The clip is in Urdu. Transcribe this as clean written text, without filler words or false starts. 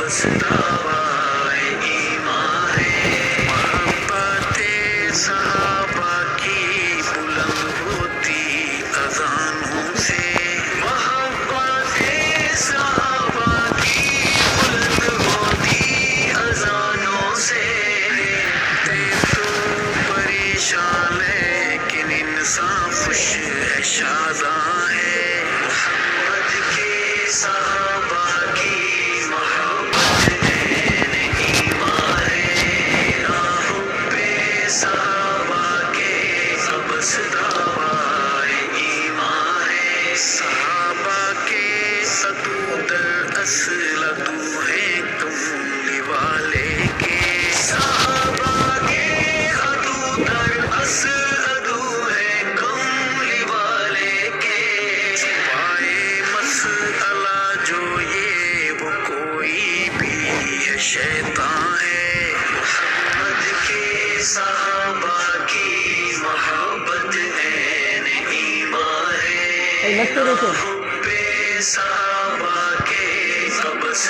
بس دعوائے ایمان ہے محبت صحابہ کی بلند ہوتی اذانوں سے محبت صحابہ کی بلند ہوتی اذانوں سے تو پریشان لیکن انسان خوش ہے شاداں ہے محمد کے صحابہ کی محبت عین ایمان ہے نا حب صحابہ کے بس دعوائے ایمان ہے صحابہ کے عدو در اصل عدو ہیں کملی والے کے صحابہ کے عدو در اصل عدو ہیں کملی والے کے چھپائے مسئلہ جو یہ وہ کوئی بھی ہے شیطان ہے محمد کے صحابہ کی محبت عین ایمان ہے حب صحابہ کے بس